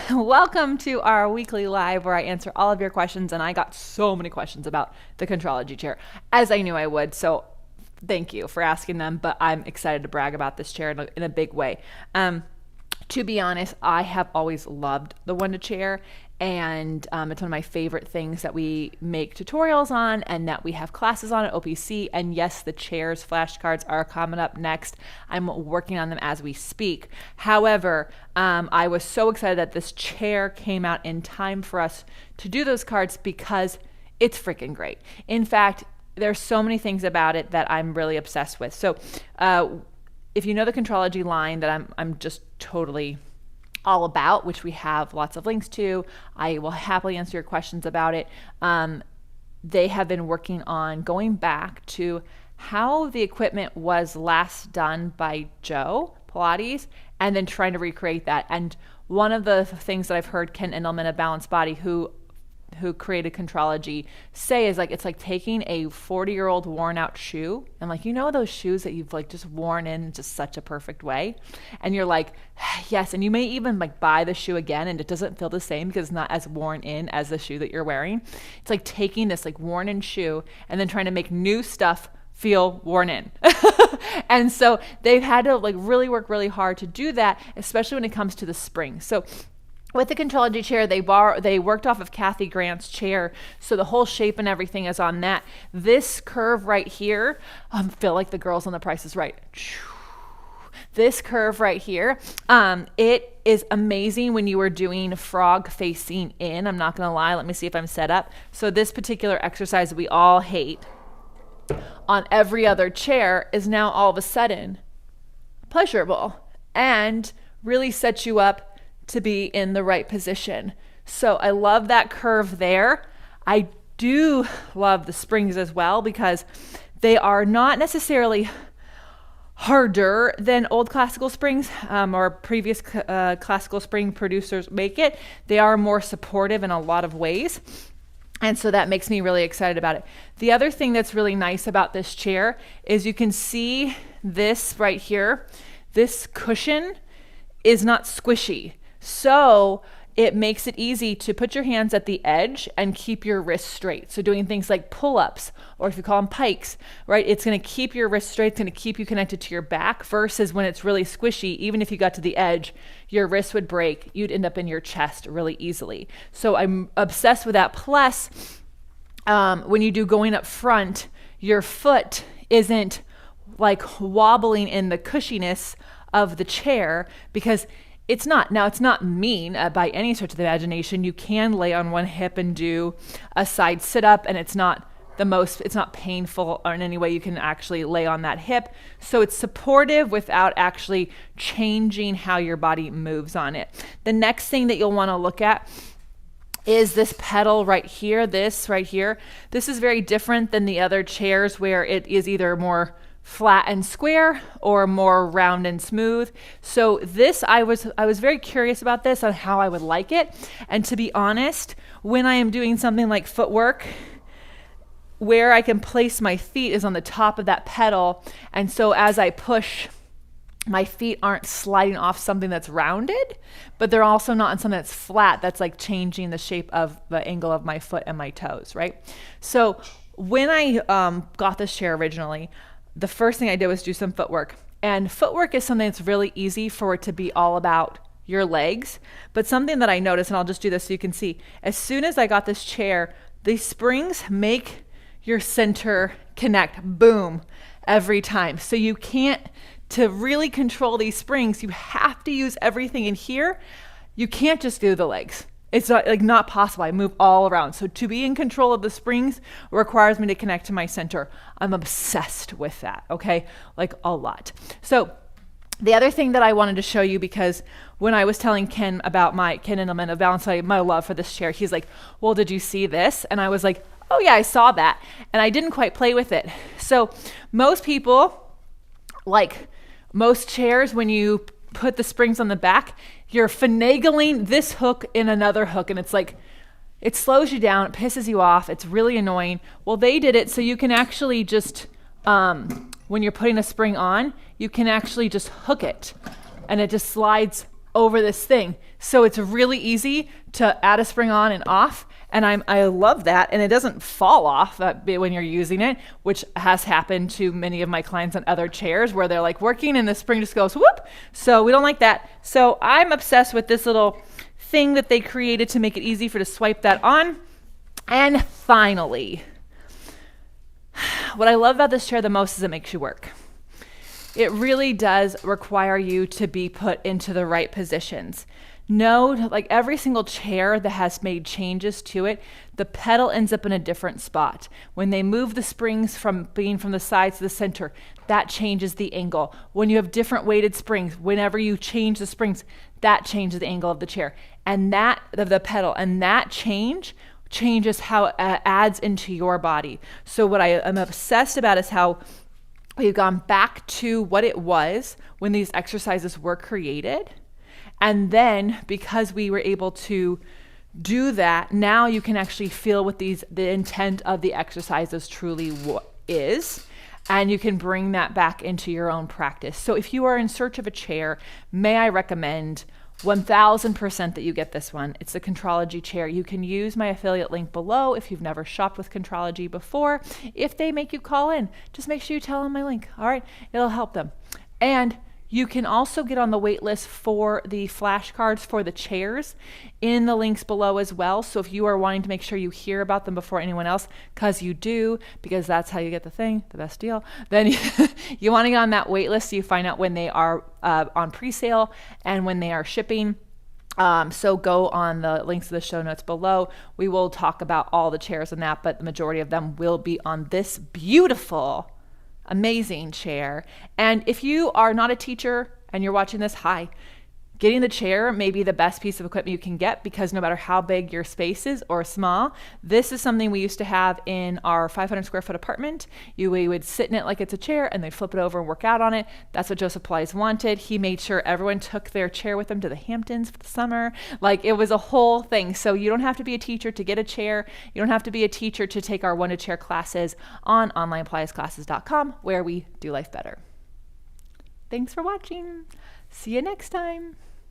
Welcome to our weekly live where I answer all of your questions, and I got so many questions about the Contrology chair, as I knew I would, so thank you for asking them, but I'm excited to brag about this chair in a big way. To be honest, I have always loved the Wunda Chair, and it's one of my favorite things that we make tutorials on and that we have classes on at OPC. And yes, the chairs flashcards are coming up next. I'm working on them as we speak. However, I was so excited that this chair came out in time for us to do those cards because it's freaking great. In fact, there's so many things about it that I'm really obsessed with. So if you know the Contrology line that I'm just totally all about, which we have lots of links to, I will happily answer your questions about it. They have been working on going back to how the equipment was last done by Joe Pilates and then trying to recreate that. And one of the things that I've heard Ken Endelman of Balanced Body, who created Contrology, say is like, it's like taking a 40-year-old worn out shoe and like, you know, those shoes that you've like just worn in just such a perfect way. And you're like, yes. And you may even like buy the shoe again and it doesn't feel the same because it's not as worn in as the shoe that you're wearing. It's like taking this like worn in shoe and then trying to make new stuff feel worn in. And so they've had to like really work really hard to do that, especially when it comes to the spring. So with the Contrology chair, they worked off of Kathy Grant's chair, so the whole shape and everything is on that. This curve right here, I feel like the girls on The Price is Right. This curve right here, it is amazing when you are doing frog facing in. I'm not going to lie. Let me see if I'm set up. So this particular exercise we all hate on every other chair is now all of a sudden pleasurable and really sets you up to be in the right position. So I love that curve there. I do love the springs as well because they are not necessarily harder than old classical springs or previous classical spring producers make it. They are more supportive in a lot of ways. And so that makes me really excited about it. The other thing that's really nice about this chair is you can see this right here. This cushion is not squishy. So it makes it easy to put your hands at the edge and keep your wrists straight. So doing things like pull-ups, or if you call them pikes, right? It's going to keep your wrists straight. It's going to keep you connected to your back versus when it's really squishy, even if you got to the edge, your wrist would break. You'd end up in your chest really easily. So I'm obsessed with that. Plus, when you do going up front, your foot isn't like wobbling in the cushiness of the chair because it's not. Now, it's not mean by any stretch of the imagination. You can lay on one hip and do a side sit-up, and it's not painful or in any way. You can actually lay on that hip. So it's supportive without actually changing how your body moves on it. The next thing that you'll want to look at is this pedal right here, this right here. This is very different than the other chairs where it is either more flat and square or more round and smooth. So this, I was very curious about this on how I would like it. And to be honest, when I am doing something like footwork, where I can place my feet is on the top of that pedal. And so as I push, my feet aren't sliding off something that's rounded, but they're also not on something that's flat, that's like changing the shape of the angle of my foot and my toes, right? So when I got this chair originally, the first thing I did was do some footwork. And footwork is something that's really easy for it to be all about your legs. But something that I noticed, and I'll just do this so you can see, as soon as I got this chair, these springs make your center connect, boom, every time. So you can't, to really control these springs, you have to use everything in here. You can't just do the legs. It's not possible. I move all around. So to be in control of the springs requires me to connect to my center. I'm obsessed with that, okay? Like a lot. So the other thing that I wanted to show you, because when I was telling Ken about Ken Endelman of Balance, my love for this chair, he's like, well, did you see this? And I was like, oh yeah, I saw that. And I didn't quite play with it. So most people, like most chairs, when you put the springs on the back, you're finagling this hook in another hook, and it's like, it slows you down, it pisses you off, it's really annoying. Well, they did it so you can actually just, when you're putting a spring on, you can actually just hook it, and it just slides over this thing. So it's really easy to add a spring on and off. And I love that. And it doesn't fall off when you're using it, which has happened to many of my clients on other chairs where they're like working and the spring just goes whoop. So we don't like that. So I'm obsessed with this little thing that they created to make it easy for to swipe that on. And finally, what I love about this chair the most is it makes you work. It really does require you to be put into the right positions. No, like every single chair that has made changes to it, the pedal ends up in a different spot. When they move the springs from being from the sides to the center, that changes the angle. When you have different weighted springs, whenever you change the springs, that changes the angle of the chair. And that, of the pedal, and that changes how it adds into your body. So what I am obsessed about is how we've gone back to what it was when these exercises were created. And then because we were able to do that, now you can actually feel what the intent of the exercises truly is. And you can bring that back into your own practice. So if you are in search of a chair, may I recommend 1000% that you get this one. It's the Contrology chair. You can use my affiliate link below if you've never shopped with Contrology before. If they make you call in, just make sure you tell them my link. All right, it'll help them. And you can also get on the wait list for the flashcards for the chairs in the links below as well. So if you are wanting to make sure you hear about them before anyone else, because you do, because that's how you get the thing, the best deal, then you want to get on that wait list so you find out when they are on pre-sale and when they are shipping. So go on the links to the show notes below. We will talk about all the chairs and that, but the majority of them will be on this beautiful, amazing chair. And if you are not a teacher and you're watching this, hi. Getting the chair may be the best piece of equipment you can get because no matter how big your space is or small, this is something we used to have in our 500 square foot apartment. We would sit in it like it's a chair and they'd flip it over and work out on it. That's what Joseph Pilates wanted. He made sure everyone took their chair with them to the Hamptons for the summer. Like it was a whole thing. So you don't have to be a teacher to get a chair. You don't have to be a teacher to take our Wunda Chair classes on onlinepilatesclasses.com where we do life better. Thanks for watching. See you next time.